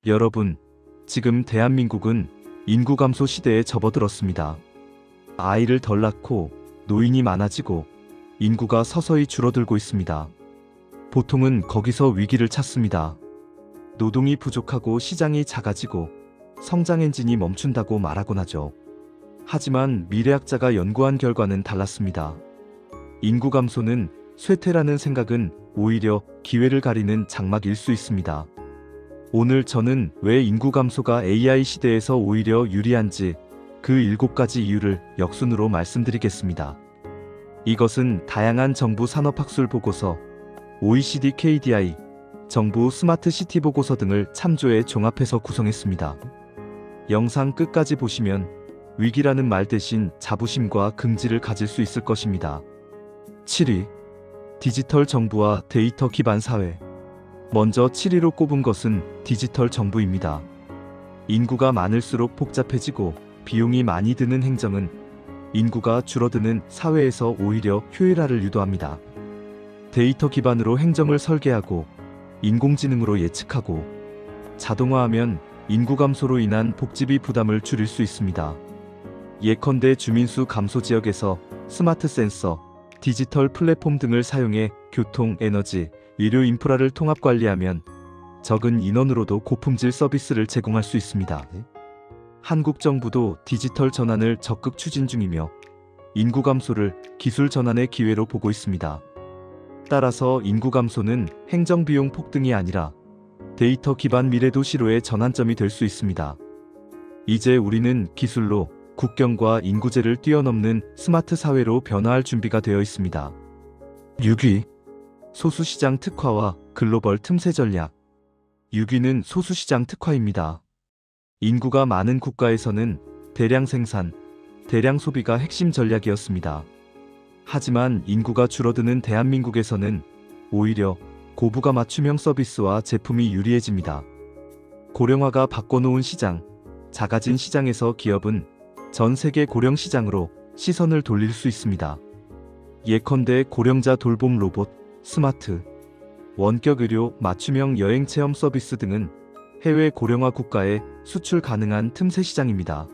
여러분, 지금 대한민국은 인구 감소 시대에 접어들었습니다. 아이를 덜 낳고 노인이 많아지고 인구가 서서히 줄어들고 있습니다. 보통은 거기서 위기를 찾습니다. 노동이 부족하고 시장이 작아지고 성장 엔진이 멈춘다고 말하곤 하죠. 하지만 미래학자가 연구한 결과는 달랐습니다. 인구 감소는 쇠퇴라는 생각은 오히려 기회를 가리는 장막일 수 있습니다. 오늘 저는 왜 인구 감소가 AI 시대에서 오히려 유리한지 그 7가지 이유를 역순으로 말씀드리겠습니다. 이것은 다양한 정부 산업학술 보고서, OECD KDI, 정부 스마트 시티 보고서 등을 참조해 종합해서 구성했습니다. 영상 끝까지 보시면 위기라는 말 대신 자부심과 긍지를 가질 수 있을 것입니다. 7위. 디지털 정부와 데이터 기반 사회. 먼저 7위로 꼽은 것은 디지털 정부입니다. 인구가 많을수록 복잡해지고 비용이 많이 드는 행정은 인구가 줄어드는 사회에서 오히려 효율화를 유도합니다. 데이터 기반으로 행정을 설계하고 인공지능으로 예측하고 자동화하면 인구 감소로 인한 복지비 부담을 줄일 수 있습니다. 예컨대 주민수 감소 지역에서 스마트 센서, 디지털 플랫폼 등을 사용해 교통, 에너지, 의료 인프라를 통합 관리하면 적은 인원으로도 고품질 서비스를 제공할 수 있습니다. 한국 정부도 디지털 전환을 적극 추진 중이며 인구 감소를 기술 전환의 기회로 보고 있습니다. 따라서 인구 감소는 행정 비용 폭등이 아니라 데이터 기반 미래 도시로의 전환점이 될 수 있습니다. 이제 우리는 기술로 국경과 인구제를 뛰어넘는 스마트 사회로 변화할 준비가 되어 있습니다. 6위. 소수시장 특화와 글로벌 틈새 전략. 6위는 소수시장 특화입니다. 인구가 많은 국가에서는 대량 생산, 대량 소비가 핵심 전략이었습니다. 하지만 인구가 줄어드는 대한민국에서는 오히려 고부가 맞춤형 서비스와 제품이 유리해집니다. 고령화가 바꿔놓은 시장, 작아진 시장에서 기업은 전 세계 고령 시장으로 시선을 돌릴 수 있습니다. 예컨대 고령자 돌봄 로봇, 스마트, 원격 의료, 맞춤형 여행 체험 서비스 등은 해외 고령화 국가에 수출 가능한 틈새 시장입니다.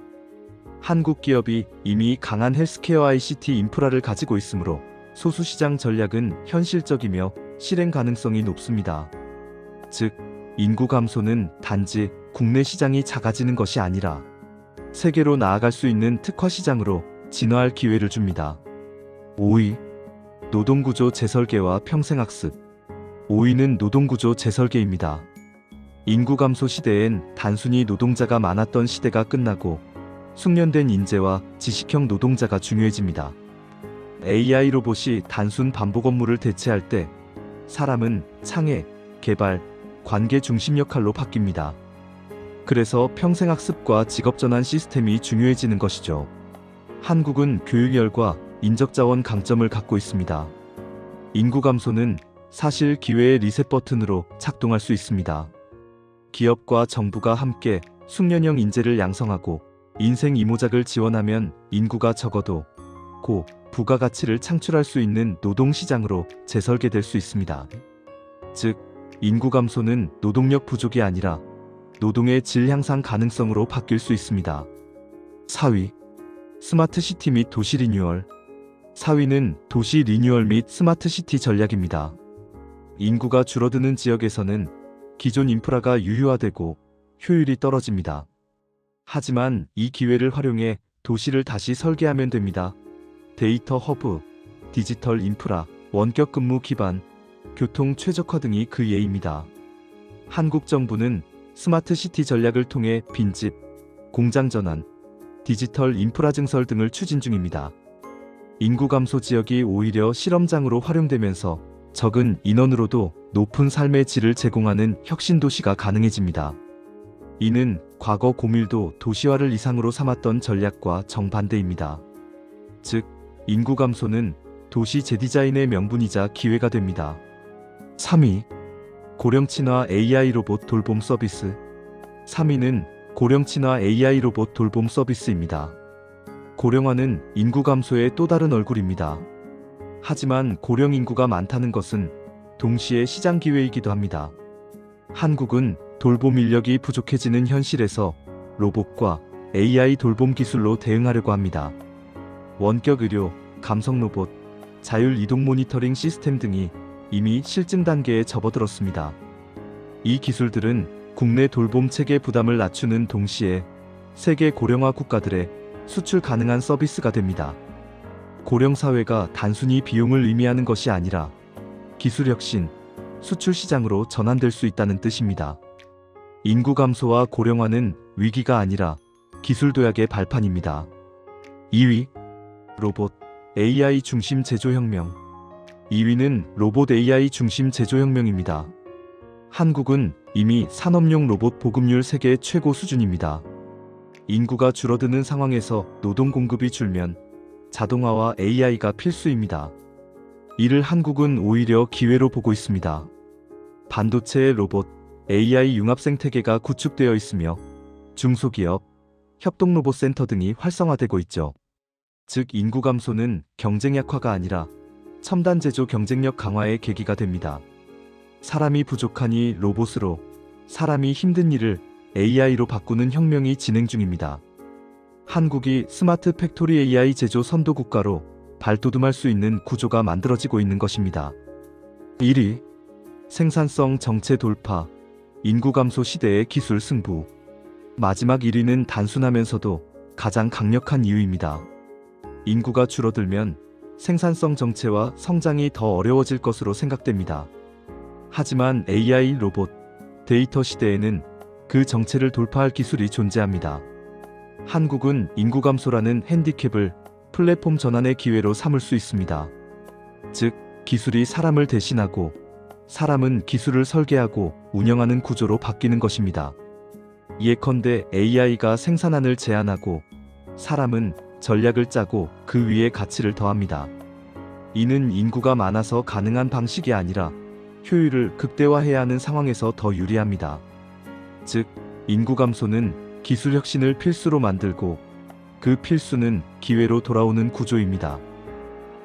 한국 기업이 이미 강한 헬스케어 ICT 인프라를 가지고 있으므로 소수시장 전략은 현실적이며 실행 가능성이 높습니다. 즉, 인구 감소는 단지 국내 시장이 작아지는 것이 아니라 세계로 나아갈 수 있는 특화 시장으로 진화할 기회를 줍니다. 5위. 노동구조 재설계와 평생학습. 5위는 노동구조 재설계입니다. 인구 감소 시대엔 단순히 노동자가 많았던 시대가 끝나고 숙련된 인재와 지식형 노동자가 중요해집니다. AI 로봇이 단순 반복 업무를 대체할 때 사람은 창의, 개발, 관계 중심 역할로 바뀝니다. 그래서 평생학습과 직업전환 시스템이 중요해지는 것이죠. 한국은 교육열과 인적자원 강점을 갖고 있습니다. 인구 감소는 사실 기회의 리셋 버튼으로 작동할 수 있습니다. 기업과 정부가 함께 숙련형 인재를 양성하고 인생 이모작을 지원하면 인구가 적어도 고 부가가치를 창출할 수 있는 노동시장으로 재설계될 수 있습니다. 즉, 인구 감소는 노동력 부족이 아니라 노동의 질 향상 가능성으로 바뀔 수 있습니다. 4위. 스마트 시티 및 도시 리뉴얼. 4위는 도시 리뉴얼 및 스마트 시티 전략입니다. 인구가 줄어드는 지역에서는 기존 인프라가 유효화되고 효율이 떨어집니다. 하지만 이 기회를 활용해 도시를 다시 설계하면 됩니다. 데이터 허브, 디지털 인프라, 원격 근무 기반, 교통 최적화 등이 그 예입니다. 한국 정부는 스마트 시티 전략을 통해 빈집, 공장 전환, 디지털 인프라 증설 등을 추진 중입니다. 인구 감소 지역이 오히려 실험장으로 활용되면서 적은 인원으로도 높은 삶의 질을 제공하는 혁신 도시가 가능해집니다. 이는 과거 고밀도 도시화를 이상으로 삼았던 전략과 정반대입니다. 즉, 인구 감소는 도시 재디자인의 명분이자 기회가 됩니다. 3위. 고령 친화 AI 로봇 돌봄 서비스. 3위는 고령 친화 AI 로봇 돌봄 서비스입니다. 고령화는 인구 감소의 또 다른 얼굴입니다. 하지만 고령 인구가 많다는 것은 동시에 시장 기회이기도 합니다. 한국은 돌봄 인력이 부족해지는 현실에서 로봇과 AI 돌봄 기술로 대응하려고 합니다. 원격 의료, 감성 로봇, 자율 이동 모니터링 시스템 등이 이미 실증 단계에 접어들었습니다. 이 기술들은 국내 돌봄 체계 부담을 낮추는 동시에 세계 고령화 국가들의 수출 가능한 서비스가 됩니다. 고령 사회가 단순히 비용을 의미하는 것이 아니라 기술 혁신, 수출 시장으로 전환될 수 있다는 뜻입니다. 인구 감소와 고령화는 위기가 아니라 기술 도약의 발판입니다. 2위, 로봇, AI 중심 제조혁명. 2위는 로봇 AI 중심 제조혁명입니다. 한국은 이미 산업용 로봇 보급률 세계 최고 수준입니다. 인구가 줄어드는 상황에서 노동 공급이 줄면 자동화와 AI가 필수입니다. 이를 한국은 오히려 기회로 보고 있습니다. 반도체의 로봇, AI 융합 생태계가 구축되어 있으며 중소기업, 협동로봇센터 등이 활성화되고 있죠. 즉 인구 감소는 경쟁 약화가 아니라 첨단 제조 경쟁력 강화의 계기가 됩니다. 사람이 부족하니 로봇으로, 사람이 힘든 일을 AI로 바꾸는 혁명이 진행 중입니다. 한국이 스마트 팩토리 AI 제조 선도 국가로 발돋움할 수 있는 구조가 만들어지고 있는 것입니다. 1위, 생산성 정체 돌파, 인구 감소 시대의 기술 승부. 마지막 1위는 단순하면서도 가장 강력한 이유입니다. 인구가 줄어들면 생산성 정체와 성장이 더 어려워질 것으로 생각됩니다. 하지만 AI 로봇, 데이터 시대에는 그 정체를 돌파할 기술이 존재합니다. 한국은 인구 감소라는 핸디캡을 플랫폼 전환의 기회로 삼을 수 있습니다. 즉, 기술이 사람을 대신하고 사람은 기술을 설계하고 운영하는 구조로 바뀌는 것입니다. 예컨대 AI가 생산안을 제안하고 사람은 전략을 짜고 그 위에 가치를 더합니다. 이는 인구가 많아서 가능한 방식이 아니라 효율을 극대화해야 하는 상황에서 더 유리합니다. 즉, 인구 감소는 기술 혁신을 필수로 만들고 그 필수는 기회로 돌아오는 구조입니다.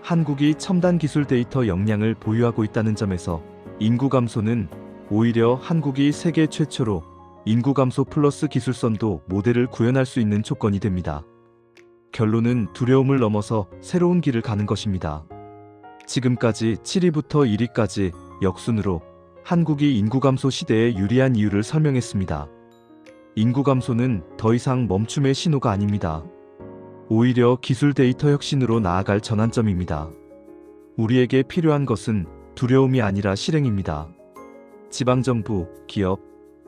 한국이 첨단 기술 데이터 역량을 보유하고 있다는 점에서 인구 감소는 오히려 한국이 세계 최초로 인구 감소 플러스 기술선도 모델을 구현할 수 있는 조건이 됩니다. 결론은 두려움을 넘어서 새로운 길을 가는 것입니다. 지금까지 7위부터 1위까지 역순으로 한국이 인구 감소 시대에 유리한 이유를 설명했습니다. 인구 감소는 더 이상 멈춤의 신호가 아닙니다. 오히려 기술 데이터 혁신으로 나아갈 전환점입니다. 우리에게 필요한 것은 두려움이 아니라 실행입니다. 지방정부, 기업,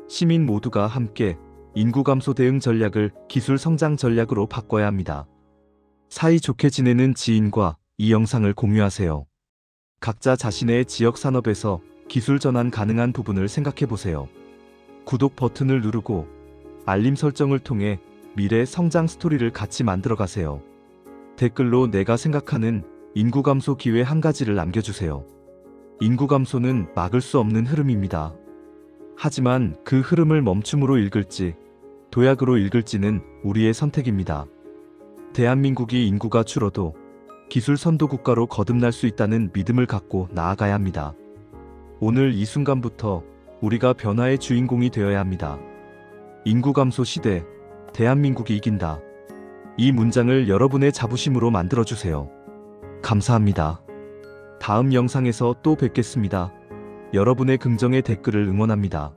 시민 모두가 함께 인구 감소 대응 전략을 기술 성장 전략으로 바꿔야 합니다. 사이좋게 지내는 지인과 이 영상을 공유하세요. 각자 자신의 지역 산업에서 기술 전환 가능한 부분을 생각해 보세요. 구독 버튼을 누르고 알림 설정을 통해 미래 성장 스토리를 같이 만들어 가세요. 댓글로 내가 생각하는 인구 감소 기회 한 가지를 남겨주세요. 인구 감소는 막을 수 없는 흐름입니다. 하지만 그 흐름을 멈춤으로 읽을지 도약으로 읽을지는 우리의 선택입니다. 대한민국이 인구가 줄어도 기술 선도 국가로 거듭날 수 있다는 믿음을 갖고 나아가야 합니다. 오늘 이 순간부터 우리가 변화의 주인공이 되어야 합니다. 인구 감소 시대, 대한민국이 이긴다. 이 문장을 여러분의 자부심으로 만들어주세요. 감사합니다. 다음 영상에서 또 뵙겠습니다. 여러분의 긍정의 댓글을 응원합니다.